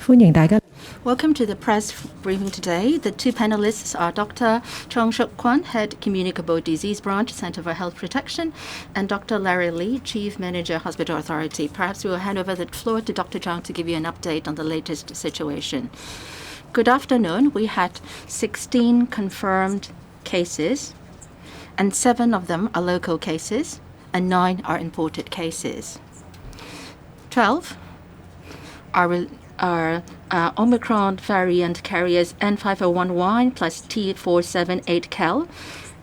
Welcome to the press briefing today. The two panelists are Dr. Chong Shuk Kwan, Head Communicable Disease Branch, Center for Health Protection, and Dr. Larry Lee, Chief Manager, Hospital Authority. Perhaps we will hand over the floor to Dr. Chong to give you an update on the latest situation. Good afternoon. We had 16 confirmed cases, and 7 of them are local cases, and 9 are imported cases. 12 are Omicron variant carriers N501Y plus T478Cal,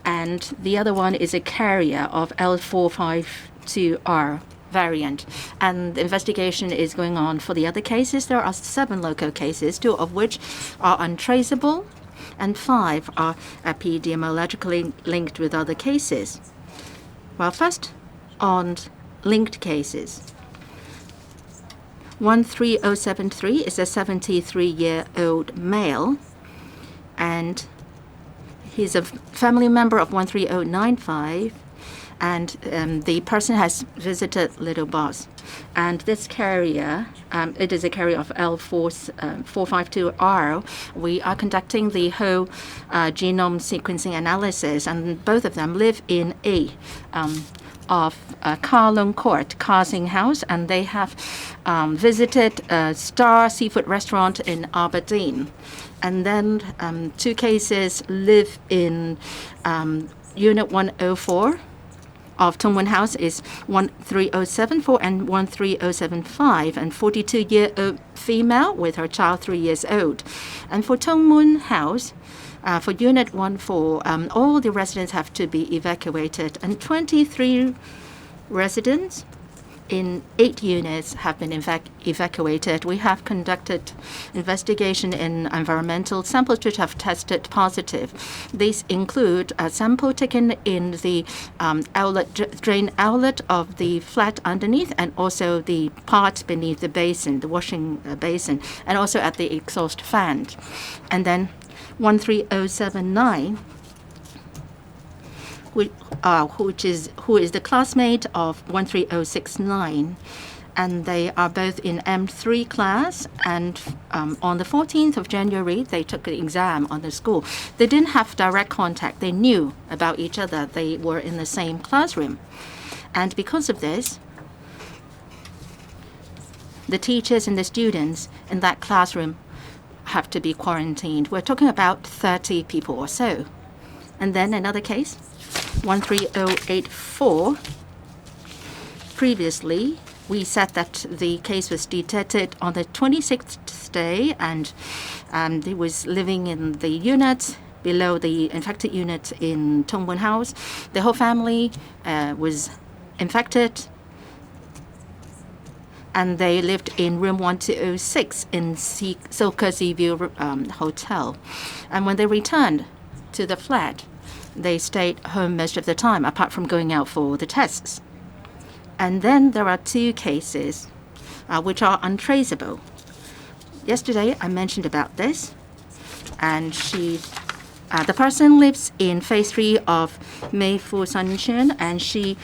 and the other one is a carrier of L452R variant. And the investigation is going on for the other cases. There are 7 local cases, 2 of which are untraceable, and 5 are epidemiologically linked with other cases. Well, first, on linked cases. 13073 is a 73-year-old male, and he's a family member of 13095, and the person has visited Little Boss. And this carrier, it is a carrier of L452R. We are conducting the whole genome sequencing analysis, and both of them live in of Kah Lung Court, Kah Sing House, and they have visited a Star Seafood restaurant in Aberdeen. And then 2 cases live in Unit 104 of Tung Mun House is 13074 and 13075, and 42-year-old female with her child 3 years old. And for Tung Mun House, for Unit 14, all the residents have to be evacuated, and 23 residents in 8 units have been evacuated. We have conducted investigation in environmental samples which have tested positive. These include a sample taken in the drain outlet of the flat underneath, and also the part beneath the basin, the washing basin, and also at the exhaust fan. And then 13079, who is the classmate of 13069, and they are both in M3 class, and on the 14th of January they took the exam on the school. They didn't have direct contact. They knew about each other. They were in the same classroom, and because of this, the teachers and the students in that classroom have to be quarantined. We're talking about 30 people or so. And then another case, 13084. Previously, we said that the case was detected on the 26th day, and he was living in the unit below the infected unit in Tung Mun House. The whole family was infected, and they lived in room 1206 in Silka Seaview Hotel. And when they returned to the flat, they stayed home most of the time, apart from going out for the tests. And then there are 2 cases which are untraceable. Yesterday, I mentioned about this, and the person lives in phase 3 of Mei Fu Sunshine, and she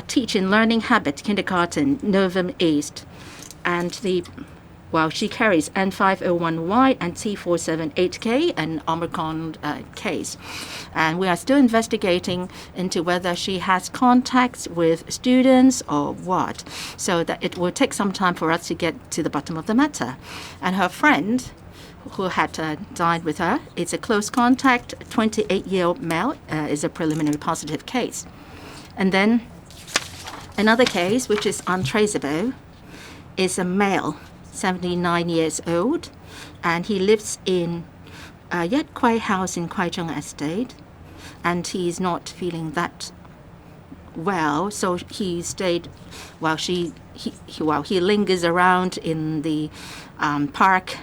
teach in Learning Habit Kindergarten, Novum East. And she carries N501Y and T478K, an Omicron case. And we are still investigating into whether she has contacts with students or what, so that it will take some time for us to get to the bottom of the matter. And her friend, who had dined with her, is a close contact, 28-year-old male, is a preliminary positive case. And then another case, which is untraceable, is a male, 79 years old, and he lives in Yat Kwai House in Kwai Chung Estate, and he's not feeling that well, so he stayed while he lingers around in the park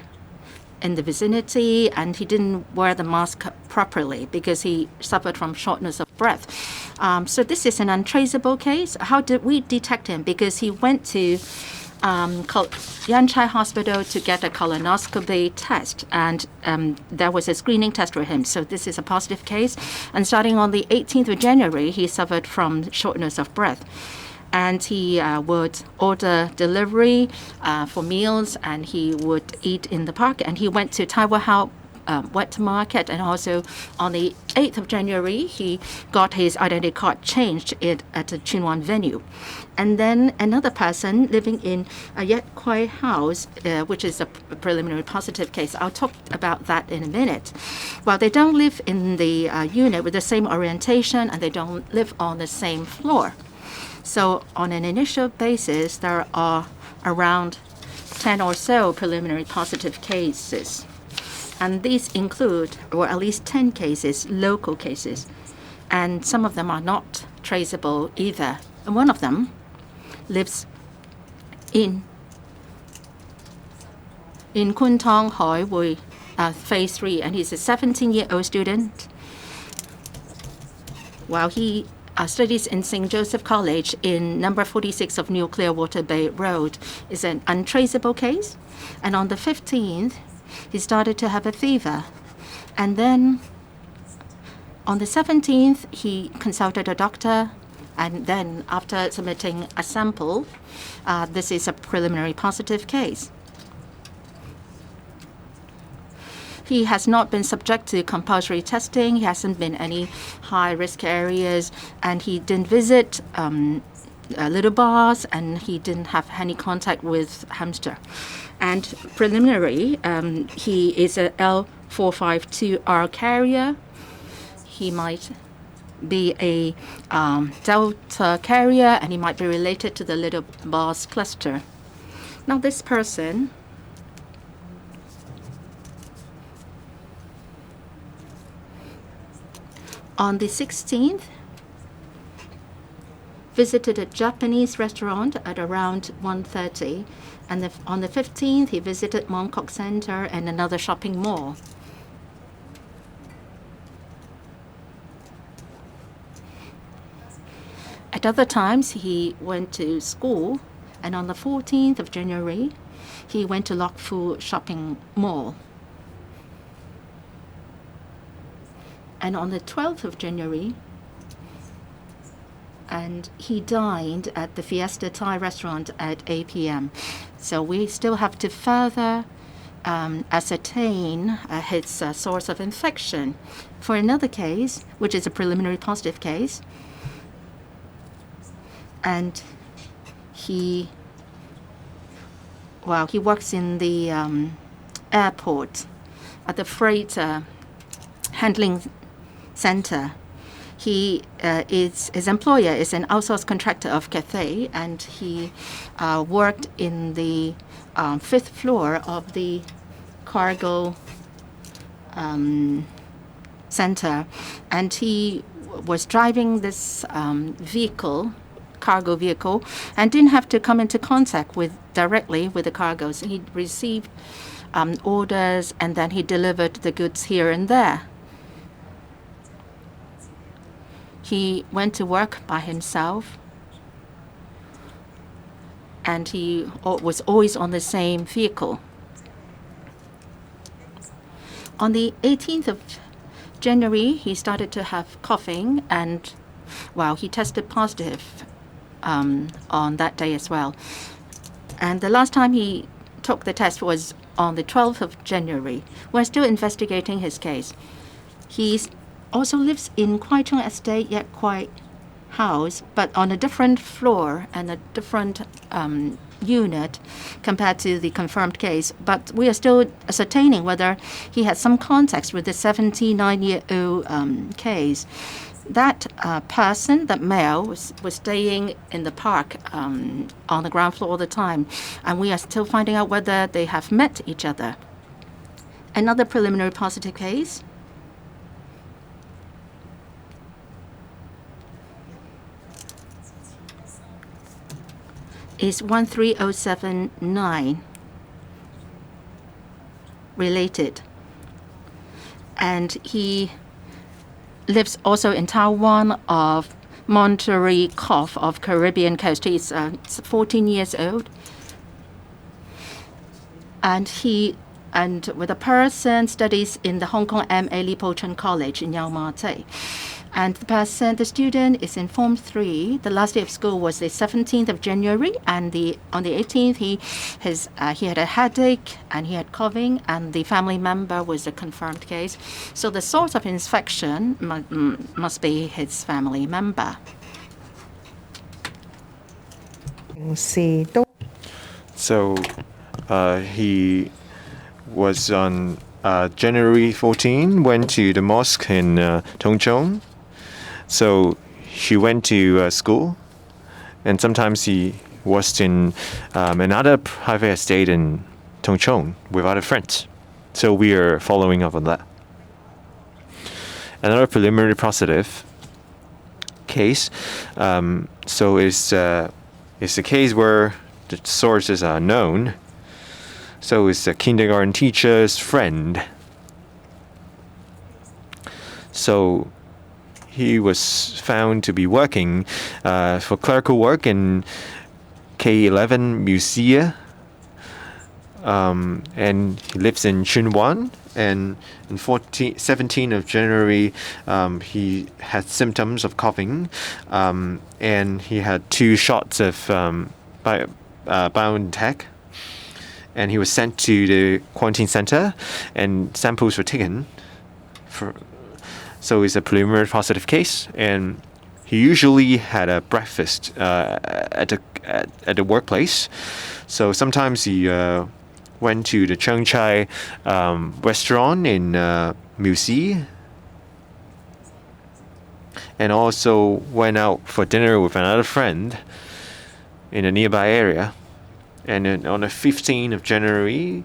in the vicinity, and he didn't wear the mask properly because he suffered from shortness of breath. So this is an untraceable case. How did we detect him? Because he went to Yan Chai Hospital to get a colonoscopy test, and there was a screening test for him. So this is a positive case. And starting on the 18th of January, he suffered from shortness of breath. and he would order delivery for meals, and he would eat in the park. And he went to Taiwan House wet market, and also on the 8th of January, he got his identity card changed at the Chinwan venue. And then another person living in a Yet Kwai house, which is a preliminary positive case. I'll talk about that in a minute. Well, they don't live in the unit with the same orientation, and they don't live on the same floor. So on an initial basis, there are around 10 or so preliminary positive cases. And these include, or at least 10 cases, local cases. And some of them are not traceable either. And one of them lives in Kwun Tong, Hoi Wui, Phase 3, and he's a 17-year-old student. While he studies in St. Joseph College in number 46 of New Clearwater Bay Road, is an untraceable case. And on the 15th, he started to have a fever. And then on the 17th, he consulted a doctor. And then after submitting a sample, this is a preliminary positive case. He has not been subject to compulsory testing. He hasn't been any high-risk areas. And he didn't visit little bars, and he didn't have any contact with hamster. And preliminary, he is a L452R carrier. He might be a Delta carrier, and he might be related to the little bars cluster. Now this person on the 16th visited a Japanese restaurant at around 1:30, and on the 15th he visited Mongkok Center and another shopping mall. At other times he went to school, and on the 14th of January he went to Lok Fu shopping mall. And on the 12th of January, and he dined at the Fiesta Thai restaurant at 8 p.m. So we still have to further ascertain his source of infection. For another case, which is a preliminary positive case, and he works in the airport at the freight handling center. His employer is an outsourced contractor of Cathay, and he worked in the 5th floor of the cargo center, and he was driving this cargo vehicle, and didn't have to come into contact directly with the cargoes. He received orders, and then he delivered the goods here and there. He went to work by himself, and he was always on the same vehicle. On the 18th of January, he started to have coughing, and he tested positive on that day as well. And the last time he took the test was on the 12th of January. We're still investigating his case. He also lives in Kwai Chung Estate, Yet Kwai house, but on a different floor and a different unit compared to the confirmed case. But we are still ascertaining whether he had some context with the 79-year-old case. That person, that male, was staying in the park on the ground floor all the time, and we are still finding out whether they have met each other. Another preliminary positive case is 13079 related, and he lives also in Taiwan of Monterey Cove of Caribbean coast. He's 14 years old, and with a person studies in the Hong Kong M.A. Li Po Chun College in Yau Ma Tei. And the student is in Form 3. The last day of school was the 17th of January, and on the 18th, he had a headache and he had coughing, and the family member was a confirmed case. So the source of infection must be his family member. So he was on January 14, went to the mosque in Tongchong. So she went to school, and sometimes he was in another private estate in Tongchong with other friends. So we are following up on that. Another preliminary positive case. So it's a case where the sources are known. So it's a kindergarten teacher's friend. So he was found to be working for clerical work in K11 Museum, and he lives in Chunwan. And on 17th of January, he had symptoms of coughing, and he had 2 shots of BioNTech, and he was sent to the quarantine center, and samples were taken. So it's a preliminary positive case, and he usually had a breakfast at the workplace. So sometimes he went to the Chung Chai restaurant in Musi, and also went out for dinner with another friend in a nearby area. And then on the 15th of January,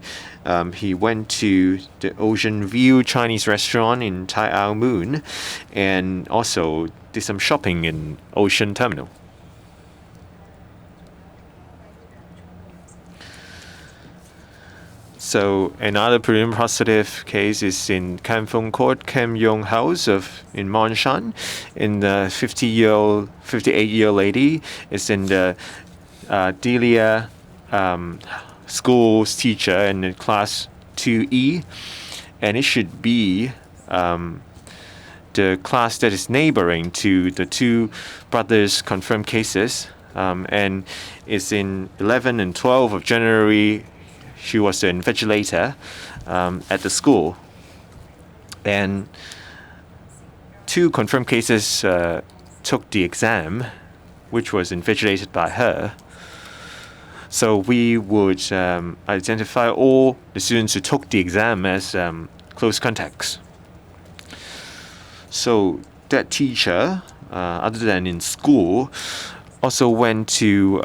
he went to the Ocean View Chinese restaurant in Tai Au Moon, and also did some shopping in Ocean Terminal. So another preliminary positive case is in Kam Fung Court, Kam Yong House in Monshan. In the 58-year lady is in the Delia school's teacher in the class 2E, and it should be the class that is neighboring to the 2 brothers' confirmed cases, and it's in 11 and 12 of January. She was the invigilator at the school, and 2 confirmed cases took the exam, which was invigilated by her. So we would identify all the students who took the exam as close contacts. So that teacher, other than in school, also went to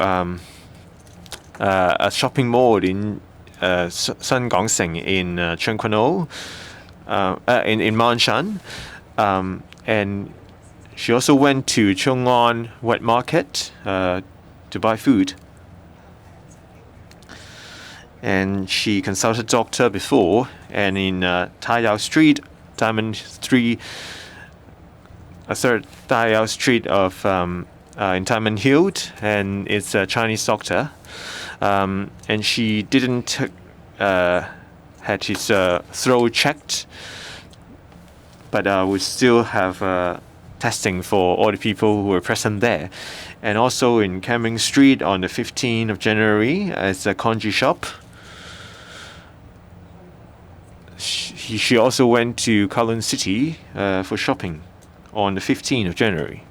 a shopping mall in Sun Gongseng in Chengquan-o, in Monshan, and she also went to Chong'an Wet Market to buy food. And she consulted doctor before, and in Tai Yao Street, Diamond 3, a third Tai Yao Street of in Diamond Hill, and it's a Chinese doctor. And she didn't had his throat checked, but would still have testing for all the people who were present there. And also in Cameron Street on the 15th of January, it's a congee shop. She also went to Kowloon City for shopping on the 15th of January.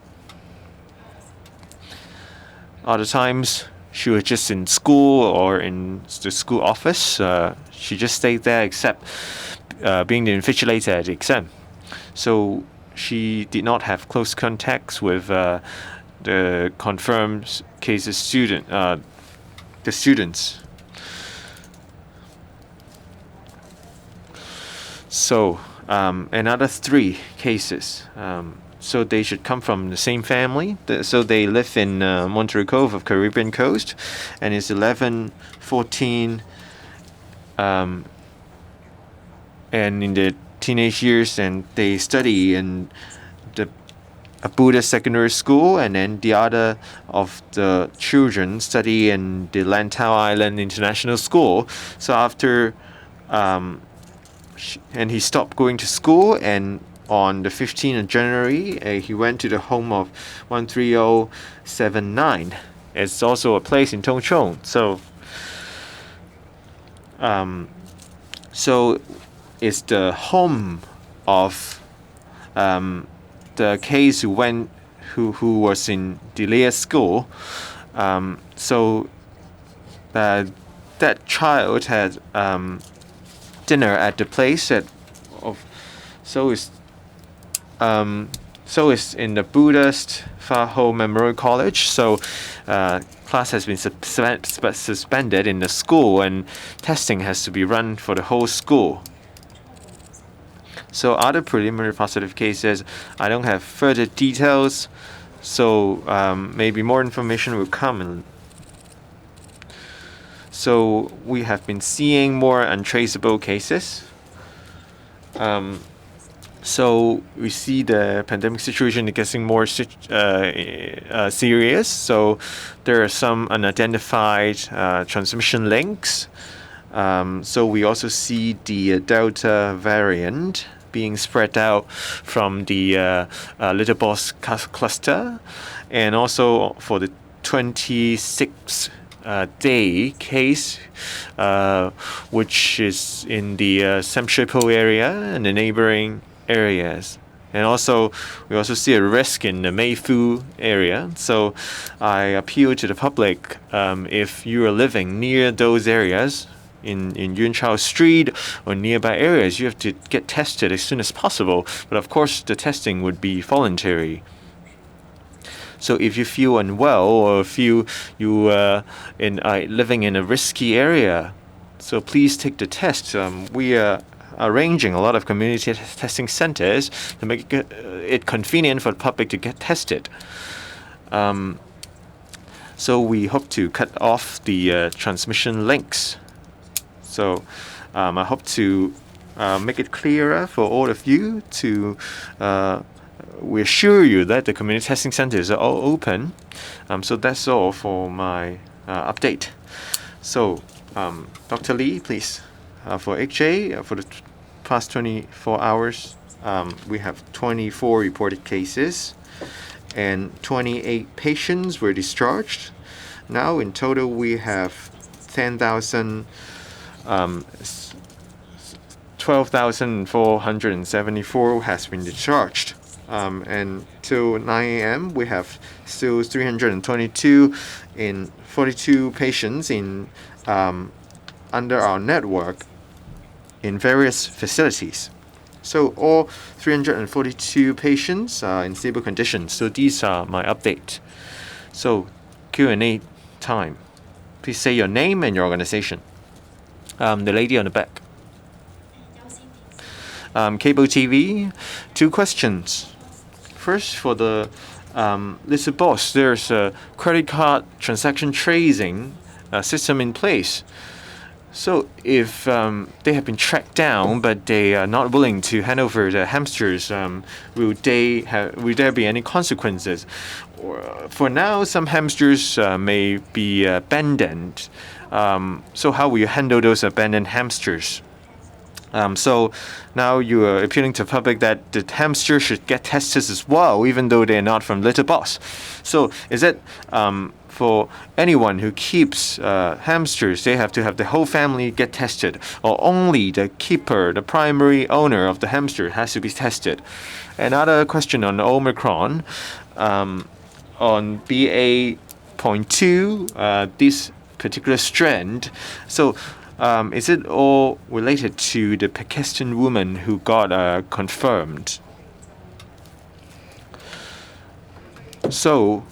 Other times, she was just in school or in the school office. She just stayed there except being the invigilator at the exam. So she did not have close contacts with the confirmed cases the students. So another 3 cases. So they should come from the same family. So they live in Monterey Cove of Caribbean Coast, and it's 11, 14, and in the teenage years, and they study in a Buddhist secondary school, and then the other of the children study in the Lantau Island International School. So after and he stopped going to school, and on the 15th of January, he went to the home of 13079. It's also a place in Tongchong. So it's the home of the case who was in Delia school. That child had dinner at the place so it's in the Buddhist Fa Ho Memorial College. So class has been suspended in the school, and testing has to be run for the whole school. So other preliminary positive cases, I don't have further details. So maybe more information will come. So we have been seeing more untraceable cases. So we see the pandemic situation getting more serious. So there are some unidentified transmission links. So we also see the Delta variant being spread out from the Little Boss cluster, and also for the 26th day case, which is in the Samshipo area and the neighboring areas. And also, we also see a risk in the Meifu area. So I appeal to the public, if you are living near those areas, in Yunchao Street or nearby areas, you have to get tested as soon as possible. But of course, the testing would be voluntary. So if you feel unwell or feel you living in a risky area, so please take the test. We are arranging a lot of community testing centers to make it convenient for the public to get tested. So we hope to cut off the transmission links. So I hope to make it clearer for all of you to we assure you that the community testing centers are all open. So that's all for my update. So Dr. Lee, please, for HA, for the past 24 hours, we have 24 reported cases and 28 patients were discharged. Now in total we have 12,474 has been discharged. And till 9 a.m. we have still 322 in 42 patients in under our network in various facilities. So all 342 patients are in stable condition. So these are my update. So Q&A time. Please say your name and your organization. The lady on the back. Cable TV, 2 questions. First, for the Little Boss, there's a credit card transaction tracing system in place. So if they have been tracked down, but they are not willing to hand over the hamsters, will there be any consequences? For now, some hamsters may be abandoned. So how will you handle those abandoned hamsters? So now you are appealing to the public that the hamster should get tested as well, even though they're not from Little Boss. So is it for anyone who keeps hamsters, they have to have the whole family get tested, or only the keeper, the primary owner of the hamster has to be tested? Another question on Omicron, on BA.2, this particular strand. So is it all related to the Pakistan woman who got confirmed? So,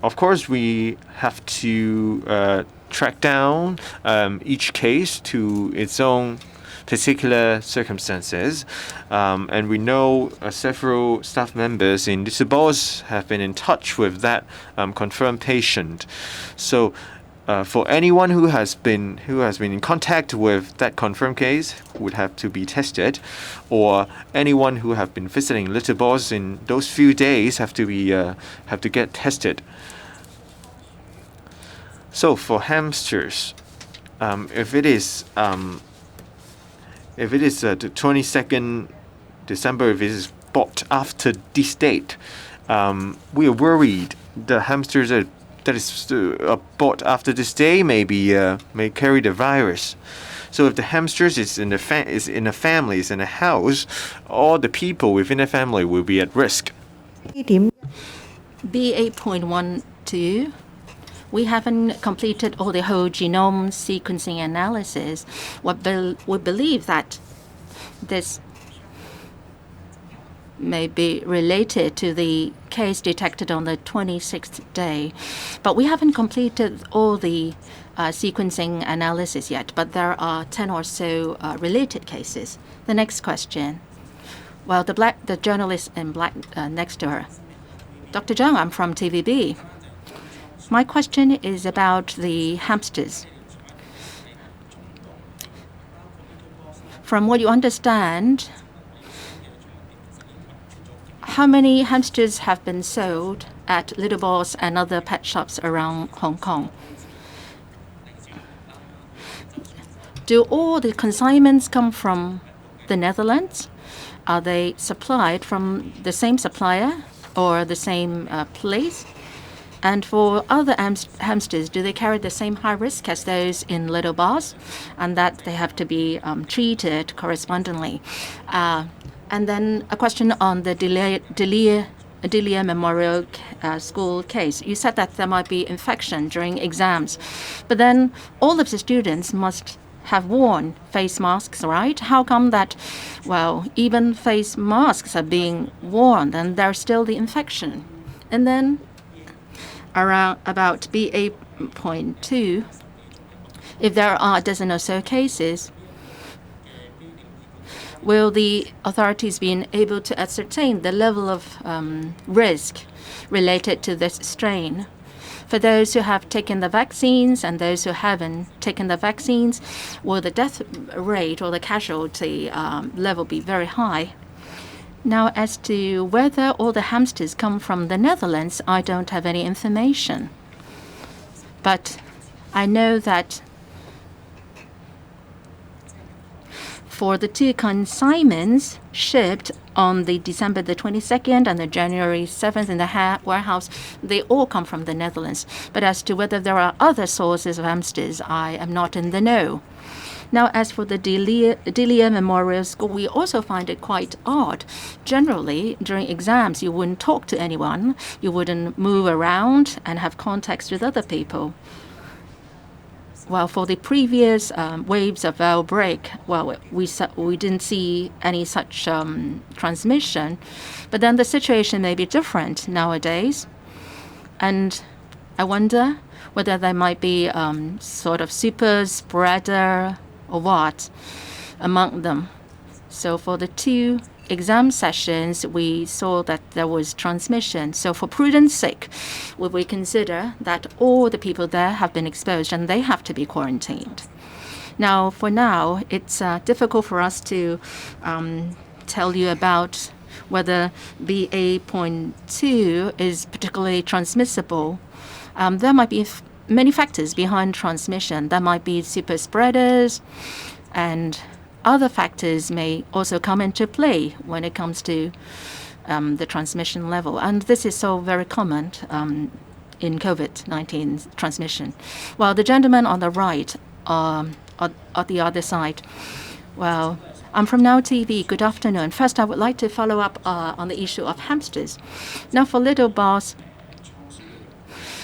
of course, we have to track down each case to its own particular circumstances. And we know several staff members in Little Boss have been in touch with that confirmed patient. So, for anyone who has been in contact with that confirmed case would have to be tested, or anyone who have been visiting Little Boss in those few days have to get tested. So for hamsters, if it is the 22nd December if it is bought after this date. We are worried the hamsters that is bought after this day may carry the virus. So if the hamsters is in a family, is in a house, all the people within a family will be at risk. B8.12, we haven't completed all the whole genome sequencing analysis. We believe that this may be related to the case detected on the 26th day. But we haven't completed all the sequencing analysis yet, but there are 10 or so related cases. The next question. Well, the journalist in black next to her. Dr. Zhang, I'm from TVB. My question is about the hamsters. From what you understand, how many hamsters have been sold at Little Boss and other pet shops around Hong Kong? Do all the consignments come from the Netherlands? Are they supplied from the same supplier or the same place? And for other hamsters, do they carry the same high risk as those in Little Boss, and that they have to be treated correspondingly? And then a question on the Delia Memorial School case. You said that there might be infection during exams, but then all of the students must have worn face masks, right? How come that, well, even face masks are being worn and there's still the infection? And then about B8.2, if there are a dozen or so cases, will the authorities be able to ascertain the level of risk related to this strain? For those who have taken the vaccines and those who haven't taken the vaccines, will the death rate or the casualty level be very high? Now, as to whether all the hamsters come from the Netherlands, I don't have any information. But I know that for the two consignments shipped on the December the 22nd and the January 7th in the warehouse, they all come from the Netherlands. But as to whether there are other sources of hamsters, I am not in the know. Now, as for the Delia Memorial School, we also find it quite odd. Generally, during exams, you wouldn't talk to anyone, you wouldn't move around and have contacts with other people. Well, for the previous waves of outbreak, well, we didn't see any such transmission. But then the situation may be different nowadays. And I wonder whether there might be sort of super spreader or what among them. So for the two exam sessions, we saw that there was transmission. So for prudence sake, would we consider that all the people there have been exposed and they have to be quarantined? Now, for now, it's difficult for us to tell you about whether BA.2 is particularly transmissible. There might be many factors behind transmission. There might be super spreaders, and other factors may also come into play when it comes to the transmission level. And this is so very common in COVID-19 transmission. While the gentleman on the right, at the other side, well, I'm from Now TV. Good afternoon. First, I would like to follow up on the issue of hamsters. Now, for Little Boss,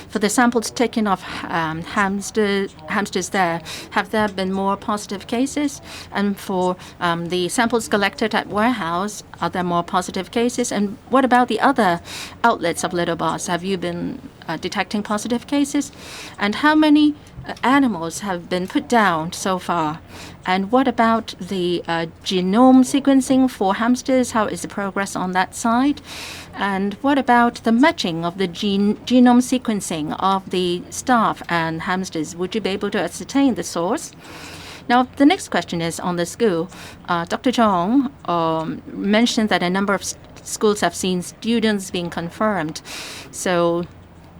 for the samples taken of hamsters there, have there been more positive cases? And for the samples collected at warehouse, are there more positive cases? And what about the other outlets of Little Boss? Have you been detecting positive cases? And how many animals have been put down so far? And what about the genome sequencing for hamsters? How is the progress on that side? And what about the matching of the genome sequencing of the staff and hamsters? Would you be able to ascertain the source? Now, the next question is on the school. Dr. Zhong mentioned that a number of schools have seen students being confirmed. So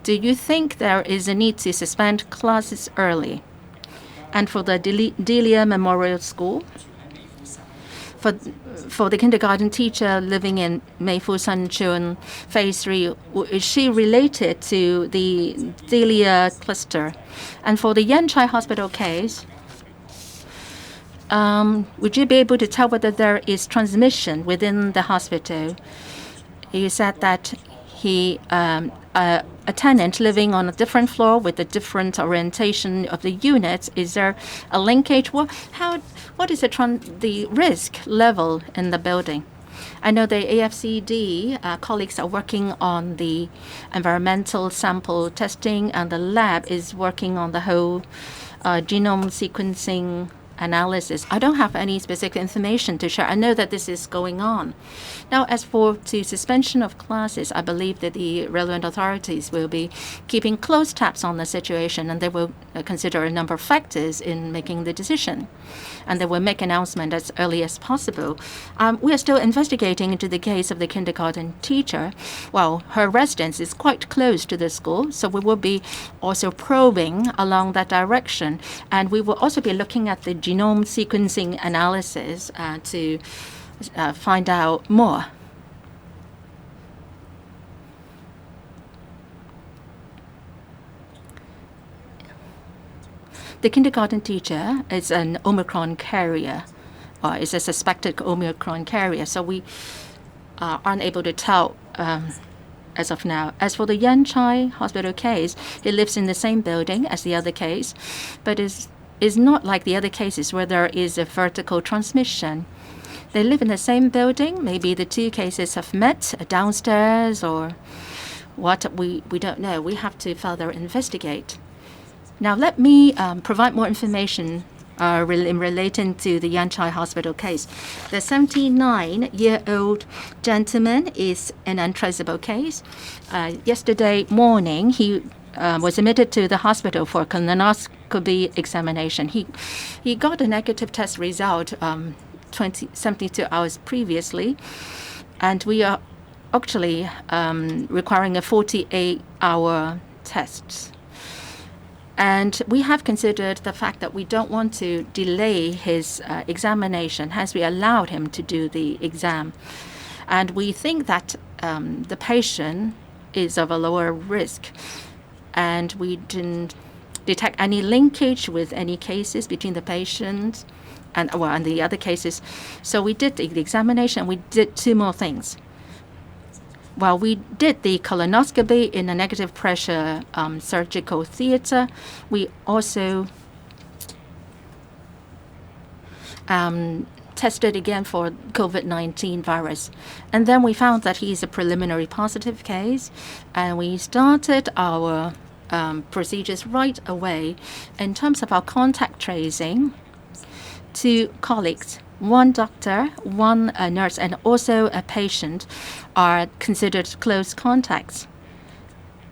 do you think there is a need to suspend classes early? And for the Delia Memorial School, for the kindergarten teacher living in Meifu Sanchun Phase 3, is she related to the Delia cluster? And for the Yanchai Hospital case, would you be able to tell whether there is transmission within the hospital? You said that a tenant living on a different floor with a different orientation of the units. Is there a linkage? What is the risk level in the building? I know the AFCD colleagues are working on the environmental sample testing, and the lab is working on the whole genome sequencing analysis. I don't have any specific information to share. I know that this is going on. Now, as for suspension of classes, I believe that the relevant authorities will be keeping close tabs on the situation, and they will consider a number of factors in making the decision. And they will make announcement as early as possible. We are still investigating into the case of the kindergarten teacher. Well, her residence is quite close to the school, so we will be also probing along that direction. And we will also be looking at the genome sequencing analysis to find out more. The kindergarten teacher is an Omicron carrier, or is a suspected Omicron carrier, so we are unable to tell as of now. As for the Yanchai Hospital case, he lives in the same building as the other case, but is not like the other cases where there is a vertical transmission. They live in the same building. Maybe the two cases have met downstairs or what, we don't know. We have to further investigate. Now, let me provide more information relating to the Yanchai Hospital case. The 79-year-old gentleman is an untraceable case. Yesterday morning, he was admitted to the hospital for colonoscopy examination. He got a negative test result 72 hours previously, and we are actually requiring a 48-hour test. And we have considered the fact that we don't want to delay his examination, hence we allowed him to do the exam. And we think that the patient is of a lower risk, and we didn't detect any linkage with any cases between the patient and the other cases. So we did the examination, and we did two more things. Well, we did the colonoscopy in a negative pressure surgical theater. We also tested again for COVID-19 virus. And then we found that he's a preliminary positive case, and we started our procedures right away. In terms of our contact tracing, 2 colleagues, 1 doctor, 1 nurse, and also a patient are considered close contacts.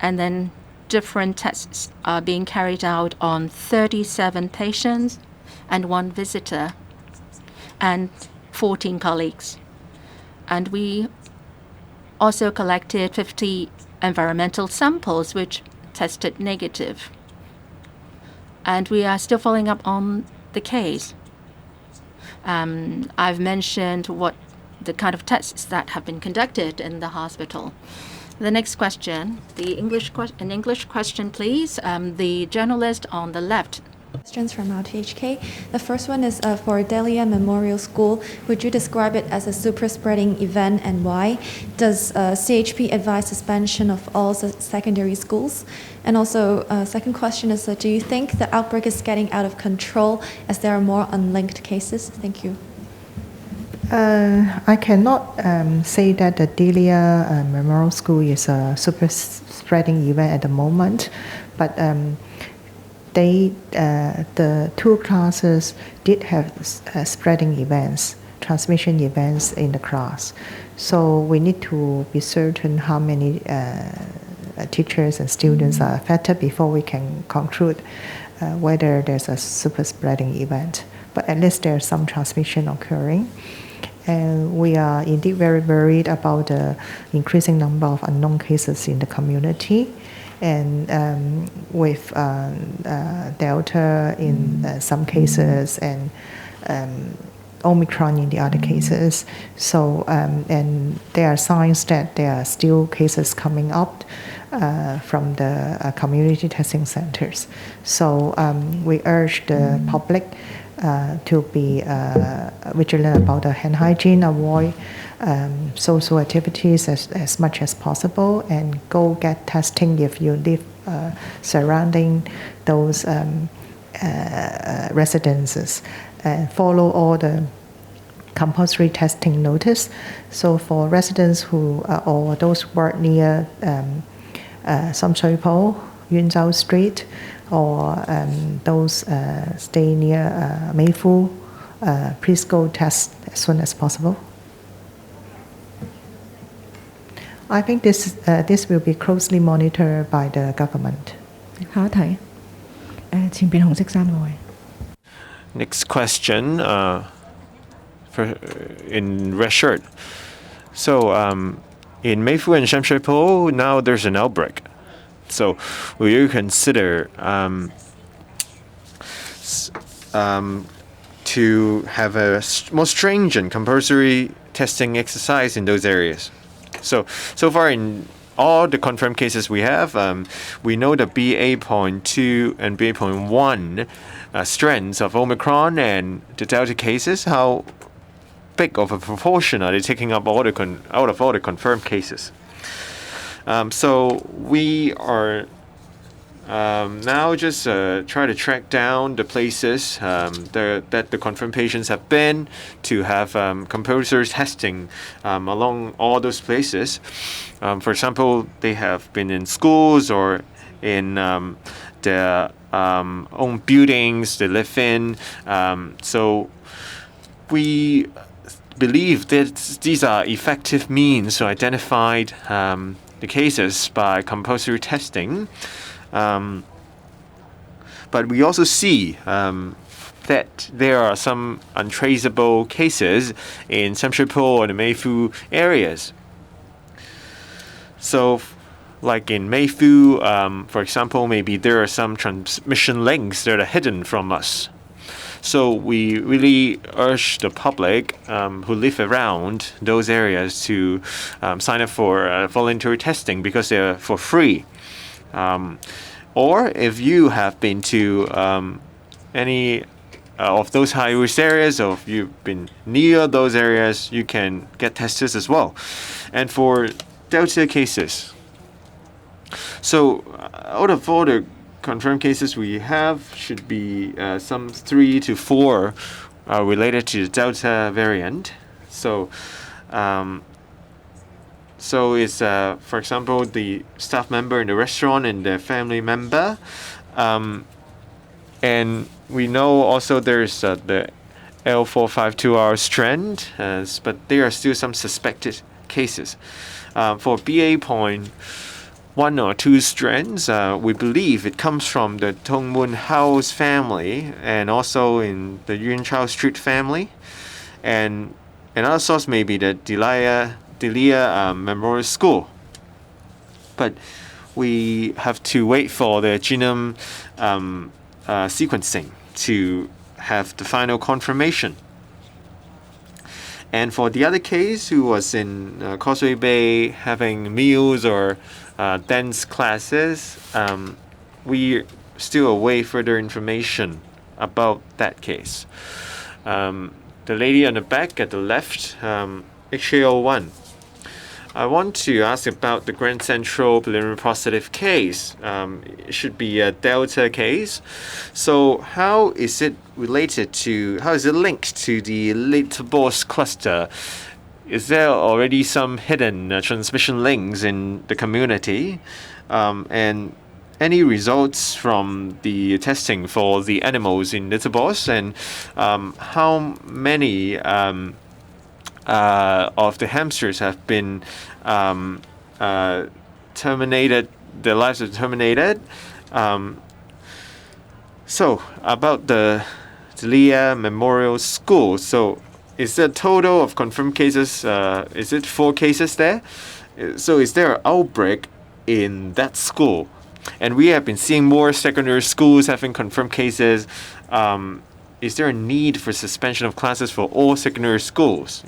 And then different tests are being carried out on 37 patients and 1 visitor and 14 colleagues. And we also collected 50 environmental samples which tested negative. And we are still following up on the case. I've mentioned what the kind of tests that have been conducted in the hospital. The next question, an English question, please. The journalist on the left. Questions from our THK. The first one is for Delia Memorial School. Would you describe it as a super spreading event, and why? Does CHP advise suspension of all secondary schools? And also, second question is, do you think the outbreak is getting out of control as there are more unlinked cases? Thank you. I cannot say that the Delia Memorial School is a super spreading event at the moment, but the 2 classes did have spreading events, transmission events in the class. So we need to be certain how many teachers and students are affected before we can conclude whether there's a super spreading event. But at least there's some transmission occurring. And we are indeed very worried about the increasing number of unknown cases in the community. And with Delta in some cases and Omicron in the other cases. So, and there are signs that there are still cases coming up from the community testing centers. So we urge the public to be vigilant about the hand hygiene, avoid social activities as much as possible, and go get testing if you live surrounding those residences, and follow all the compulsory testing notice. So for residents who or those who work near Sam Shui Po, Yun Zhou Street, or those stay near Mei Fu, please go test as soon as possible. I think this will be closely monitored by the government. 下一題，前邊紅色衫嗰位。Next question in red shirt. So in Meifu and Shamshui-Po, now there's an outbreak. So will you consider to have a more stringent compulsory testing exercise in those areas? So far in all the confirmed cases we have, we know the BA.2 and BA.1 strands of Omicron and the Delta cases. How big of a proportion are they taking up out of all the confirmed cases? So we are now just try to track down the places that the confirmed patients have been to have compulsory testing along all those places. For example, they have been in schools or in their own buildings they live in. So we believe that these are effective means to identify the cases by compulsory testing. But we also see that there are some untraceable cases in Samshui-Po and the Meifu areas. So, like in Meifu, for example, maybe there are some transmission links that are hidden from us. So we really urge the public who live around those areas to sign up for voluntary testing because they're for free. Or if you have been to any of those high-risk areas, or if you've been near those areas, you can get tested as well. And for Delta cases, so out of all the confirmed cases we have, should be some 3 to 4 related to the Delta variant. So it's, for example, the staff member in the restaurant and their family member. And we know also there's the L452R strand, but there are still some suspected cases. For BA.1 or 2 strands, we believe it comes from the Tong Mun House family and also in the Yun Chao Street family. And another source may be the Delia Memorial School. But we have to wait for the genome sequencing to have the final confirmation. And for the other case who was in Causeway Bay having meals or dance classes, we still await further information about that case. The lady on the back at the left, HAO1. I want to ask about the Grand Central preliminary positive case. It should be a Delta case. So how is it linked to the Little Boss cluster? Is there already some hidden transmission links in the community? And any results from the testing for the animals in Little Boss? And how many of the hamsters have been terminated, their lives are terminated. So about the Delia Memorial School, so is the total of confirmed cases, is it 4 cases there? So is there an outbreak in that school? And we have been seeing more secondary schools having confirmed cases is there a need for suspension of classes for all secondary schools?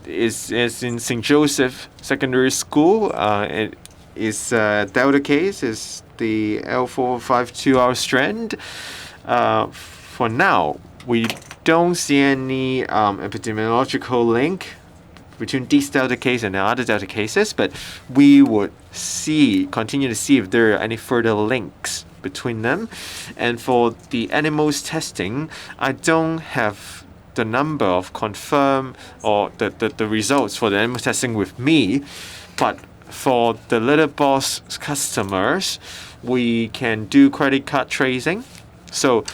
Is in St. Joseph Secondary School, it is Delta case, is the L452R strand. For now, we don't see any epidemiological link between this Delta case and the other Delta cases, but we would continue to see if there are any further links between them. And for the animals testing, I don't have the number of confirmed or the results for the animal testing with me, but for the Little Boss customers, we can do credit card tracing. So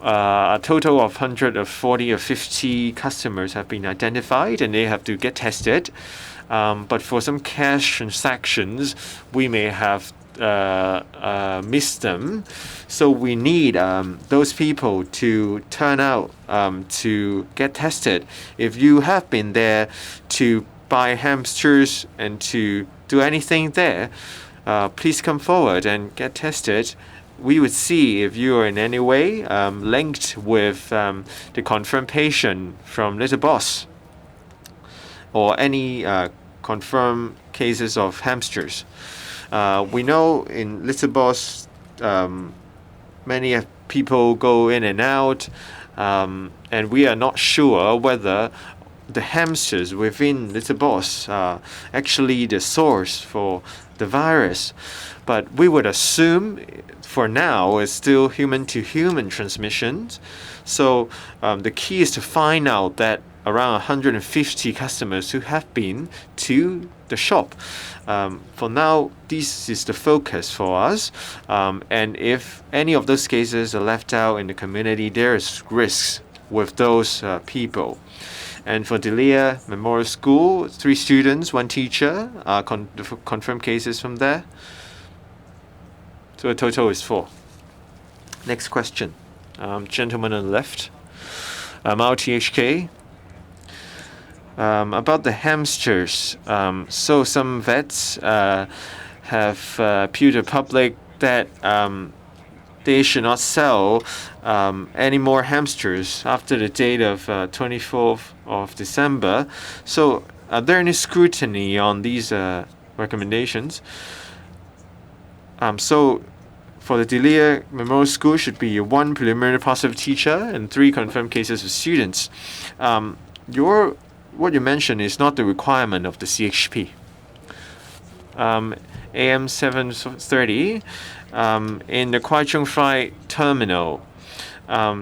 a total of 140 or 50 customers have been identified and they have to get tested. But for some cash transactions, we may have missed them. So we need those people to turn out to get tested. If you have been there to buy hamsters and to do anything there, please come forward and get tested. We would see if you are in any way linked with the confirmed patient from Little Boss or any confirmed cases of hamsters. We know in Little Boss, many people go in and out, and we are not sure whether the hamsters within Little Boss are actually the source for the virus. But we would assume for now it's still human-to-human transmissions. So the key is to find out that around 150 customers who have been to the shop. For now, this is the focus for us. And if any of those cases are left out in the community, there is risks with those people. And for Delia Memorial School, 3 students, 1 teacher, confirmed cases from there. So the total is 4. Next question. Gentleman on the left. RTHK. About the hamsters. So some vets have appealed to the public that they should not sell any more hamsters after the date of 24th of December. So are there any scrutiny on these recommendations? So for the Delia Memorial School should be 1 preliminary positive teacher and 3 confirmed cases of students. What you mentioned is not the requirement of the CHP. AM 730 in the Kwai Chung Fai terminal,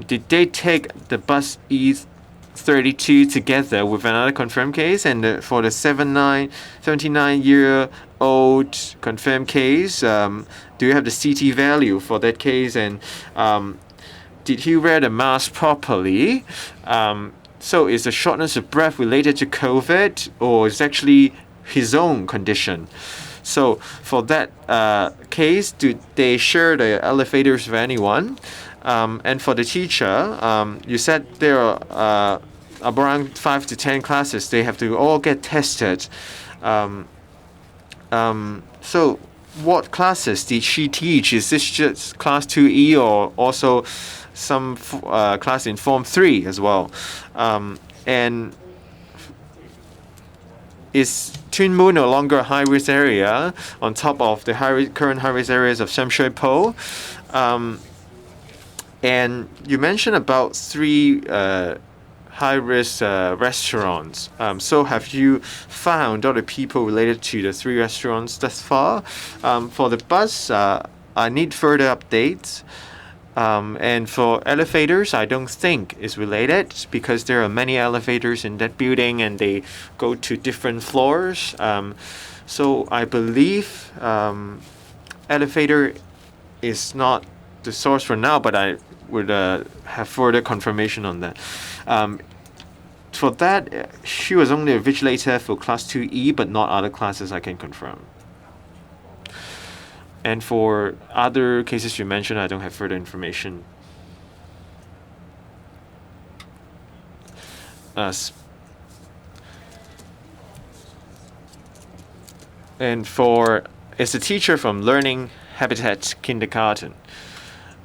did they take the bus E32 together with another confirmed case? And for the 79-year-old confirmed case, do you have the CT value for that case? And did he wear the mask properly? So is the shortness of breath related to COVID or is actually his own condition? So for that case, do they share the elevators with anyone? And for the teacher, you said there are around 5 to 10 classes. They have to all get tested. So what classes did she teach? Is this just class 2E or also some class in Form 3 as well? And is Tuen Mun no longer a high-risk area on top of the current high-risk areas of Sham Shui Po? And you mentioned about 3 high-risk restaurants. So have you found other people related to the 3 restaurants thus far? For the bus, I need further updates. And for elevators, I don't think it's related because there are many elevators in that building and they go to different floors. So I believe elevator is not the source for now, but I would have further confirmation on that. For that, she was only a vigilator for class 2E, but not other classes I can confirm. And for other cases you mentioned, I don't have further information. And for as a teacher from Learning Habitat Kindergarten,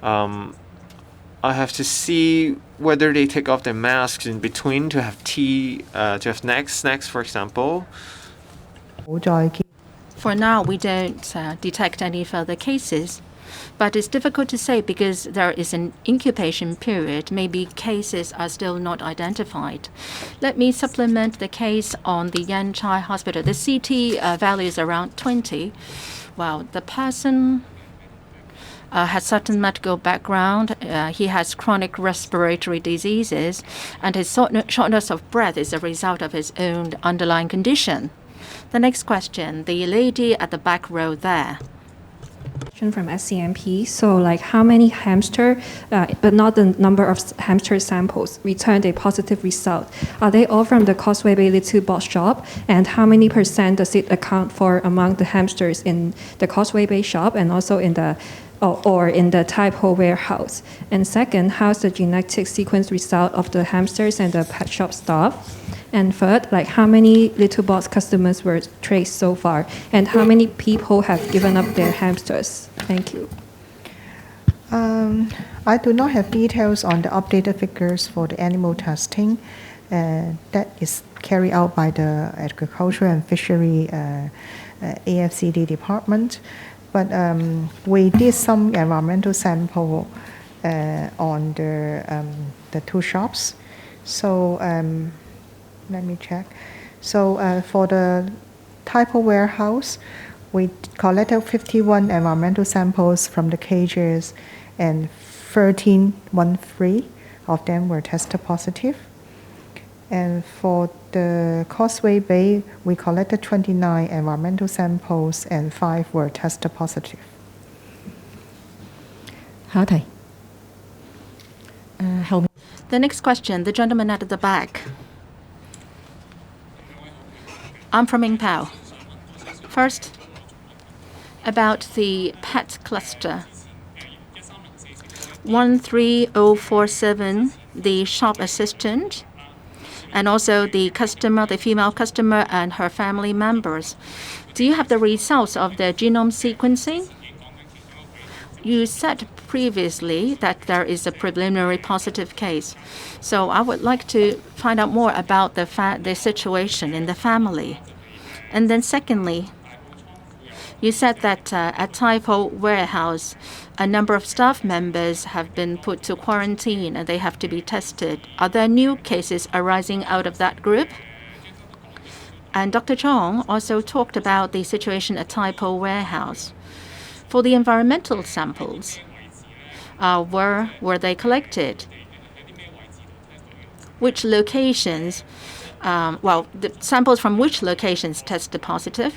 I I have to see whether they take off their masks in between to have tea, to have snacks, for example. 冇再見 For now, we don't detect any further cases. But it's difficult to say because there is an incubation period. Maybe cases are still not identified. Let me supplement the case on the Yanchai Hospital. The CT value is around 20. Well, the person has certain medical background. He has chronic respiratory diseases, and his shortness of breath is a result of his own underlying condition. The next question, the lady at the back row there. From SCMP. So like how many hamster, but not the number of hamster samples, returned a positive result? Are they all from the Causeway Bay Little Box shop? And how many percent does it account for among the hamsters in the Causeway Bay shop and also in the or in the typo warehouse? And second, how's the genetic sequence result of the hamsters and the pet shop staff? And third, like how many Little Box customers were traced so far? And how many people have given up their hamsters? Thank you. I do not have details on the updated figures for the animal testing. That is carried out by the Agriculture and Fishery AFCD department. But we did some environmental sample on the two shops. So let me check. So for the typo warehouse, we collected 51 environmental samples from the cages, and 13 of them were tested positive. And for the Causeway Bay, we collected 29 environmental samples, and 5 were tested positive. 下一題。後面 The next question, the gentleman at the back. I'm from Ingpao. First, about the pet cluster. 13047, the shop assistant, and also the customer, the female customer, and her family members. Do you have the results of the genome sequencing? You said previously that there is a preliminary positive case. So I would like to find out more about the situation in the family. And then secondly, you said that at Typo Warehouse, a number of staff members have been put to quarantine and they have to be tested. Are there new cases arising out of that group? And Dr. Chong also talked about the situation at Typo Warehouse. For the environmental samples, where were they collected? Which locations, the samples from which locations tested positive?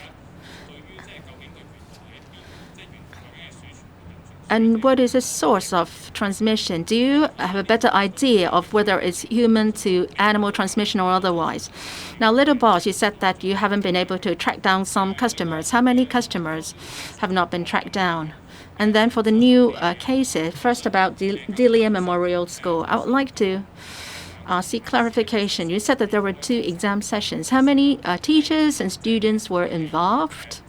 And what is the source of transmission? Do you have a better idea of whether it's human to animal transmission or otherwise? Now, Little Boss, you said that you haven't been able to track down some customers. How many customers have not been tracked down? And then for the new cases, first about Delia Memorial School, I would like to seek clarification. You said that there were 2 exam sessions. How many teachers and students were involved?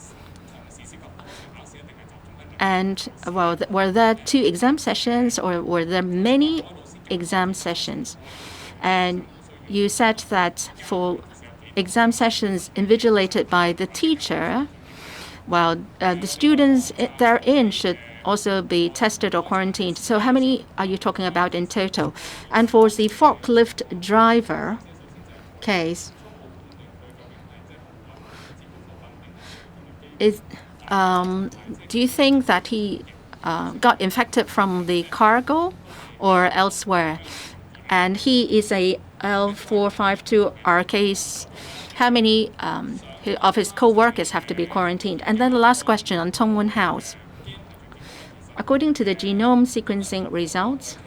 And were there 2 exam sessions or were there many exam sessions? And you said that for exam sessions invigilated by the teacher, the students therein should also be tested or quarantined. So how many are you talking about in total? And for the forklift driver case, do you think that he got infected from the cargo or elsewhere? And he is a L452R case. How many of his co-workers have to be quarantined? And then the last question on Tongwon House. According to the genome sequencing results,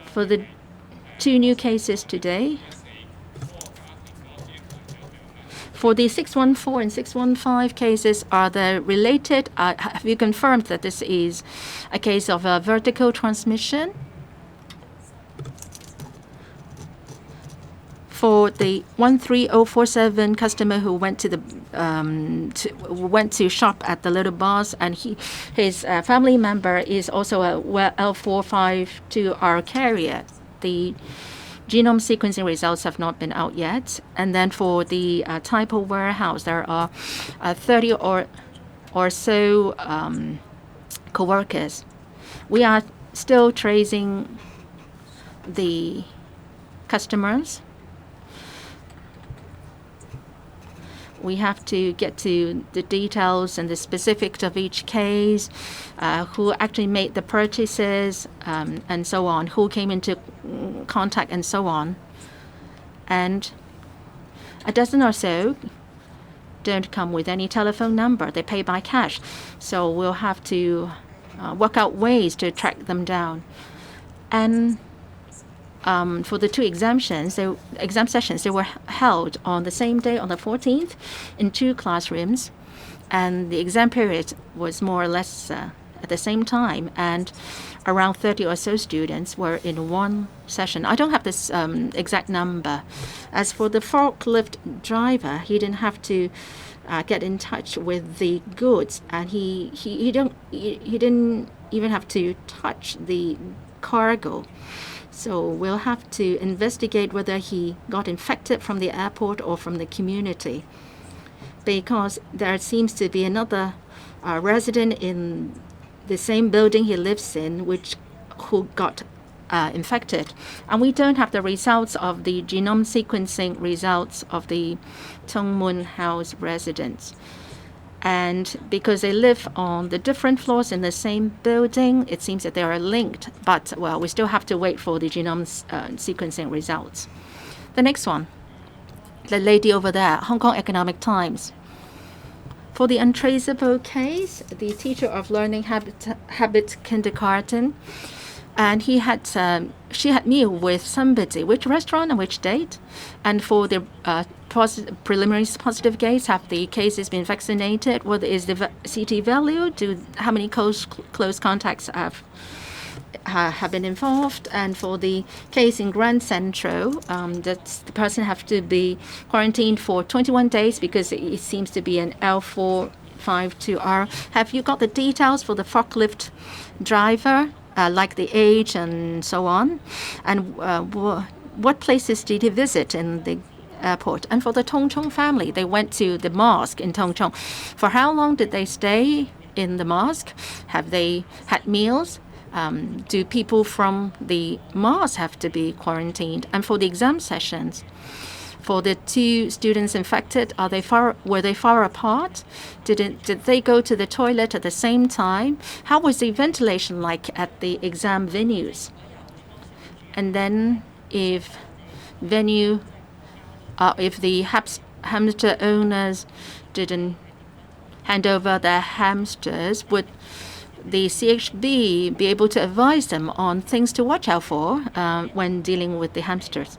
for the 2 new cases today, for the 614 and 615 cases, are they related? Have you confirmed that this is a case of a vertical transmission? For the 13047 customer who went to the went to shop at the little boss, and his family member is also a L452R carrier. The genome sequencing results have not been out yet. And then for the typo warehouse, there are 30 or so co-workers. We are still tracing the customers. We have to get to the details and the specifics of each case, who actually made the purchases, and so on, who came into contact, and so on. And a dozen or so don't come with any telephone number. They pay by cash. So we'll have to work out ways to track them down. And for the two exam sessions, they were held on the same day, on the 14th, in two classrooms. And the exam period was more or less at the same time. And around 30 or so students were in one session. I don't have this exact number. As for the forklift driver, he didn't have to get in touch with the goods, and he didn't even have to touch the cargo. So we'll have to investigate whether he got infected from the airport or from the community, because there seems to be another resident in the same building he lives in who got infected. And we don't have the results of the genome sequencing results of the Tongmun House residents. And because they live on the different floors in the same building, it seems that they are linked. But, well, we still have to wait for the genome sequencing results. The next one, the lady over there, Hong Kong Economic Times. For the untraceable case, the teacher of learning habit kindergarten, and she had meal with somebody. Which restaurant and which date? And for the preliminary positive case, have the cases been vaccinated? What is the CT value? How many close contacts have been involved? And for the case in Grand Central, the person have to be quarantined for 21 days because it seems to be an L452R. Have you got the details for the forklift driver? Like the age and so on, and what places did he visit in the airport? And for the Tong Chong family, they went to the mosque in Tong Chong. For how long did they stay in the mosque? Have they had meals? Do people from the mosque have to be quarantined? And for the exam sessions, for the two students infected, were they far apart? Did they go to the toilet at the same time? How was the ventilation like at the exam venues? And then if the hamster owners didn't hand over their hamsters, would the CHB be able to advise them on things to watch out for when dealing with the hamsters?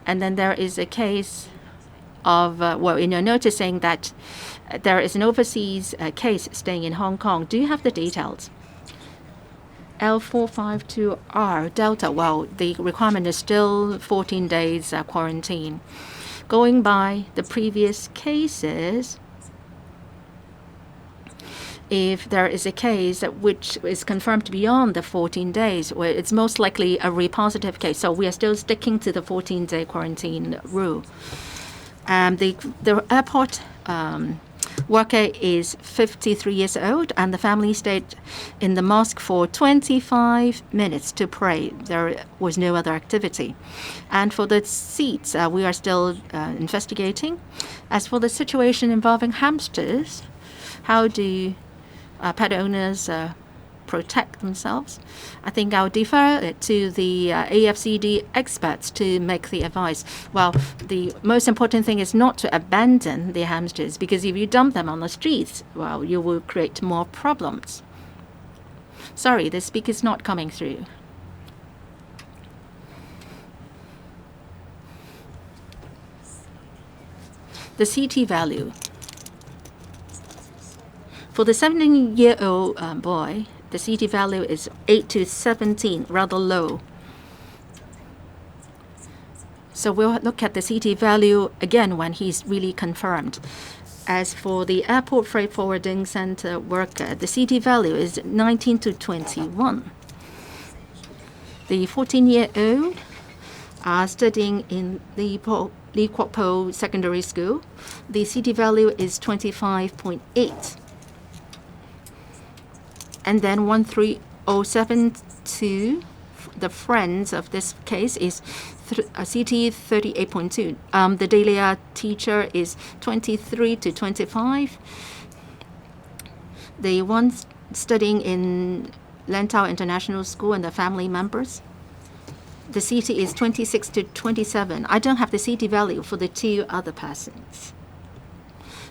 And then there is a case of, in your notice saying that there is an overseas case staying in Hong Kong. Do you have the details? L452R Delta, well, the requirement is still 14 days quarantine. Going by the previous cases, if there is a case which is confirmed beyond the 14 days, well, it's most likely a repositive case. So we are still sticking to the 14-day quarantine rule. The airport worker is 53 years old, and the family stayed in the mosque for 25 minutes to pray. There was no other activity. And for the seats, we are still investigating. As for the situation involving hamsters, how do pet owners protect themselves? I think I'll defer it to the AFCD experts to make the advice. Well, the most important thing is not to abandon the hamsters, because if you dump them on the streets, well, you will create more problems. Sorry, the speaker's not coming through. The CT value. For the 17-year-old boy, the CT value is 8 to 17, rather low. So we'll look at the CT value again when he's really confirmed. As for the airport freight forwarding center worker, the CT value is 19 to 21. The 14-year-old are studying in Lee Kwok Po Secondary School. The CT value is 25.8. And then 13072, the friends of this case, is CT 38.2. The Dahlia teacher is 23 to 25. The ones studying in Lantau International School and the family members, the CT is 26 to 27. I don't have the CT value for the 2 other persons.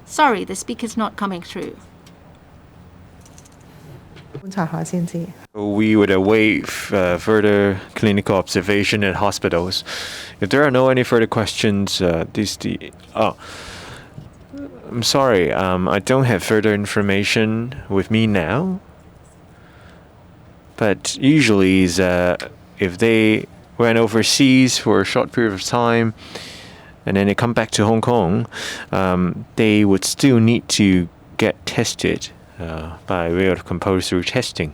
Sorry, the speaker's not coming through. 觀察下先知。 We would await further clinical observation at hospitals. If there are no any further questions, I'm sorry, I don't have further information with me now. But usually, if they went overseas for a short period of time and then they come back to Hong Kong, they would still need to get tested by way of compulsory testing.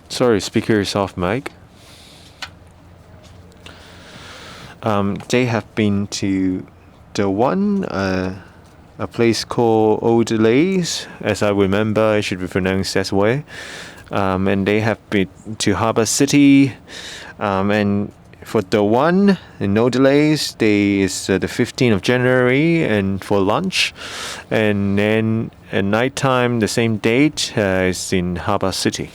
Sorry, speaker is off mic. They have been to the one, a place called Old Lays, as I remember, it should be pronounced that way. And they have been to Harbour City. And for the one in Old Lays, is the 15th of January, and for lunch. And then at night time, the same date, is in Harbour City.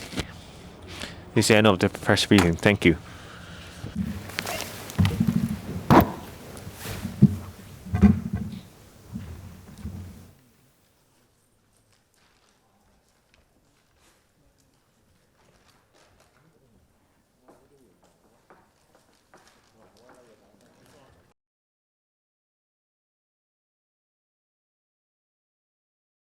This is the end of the press briefing. Thank you.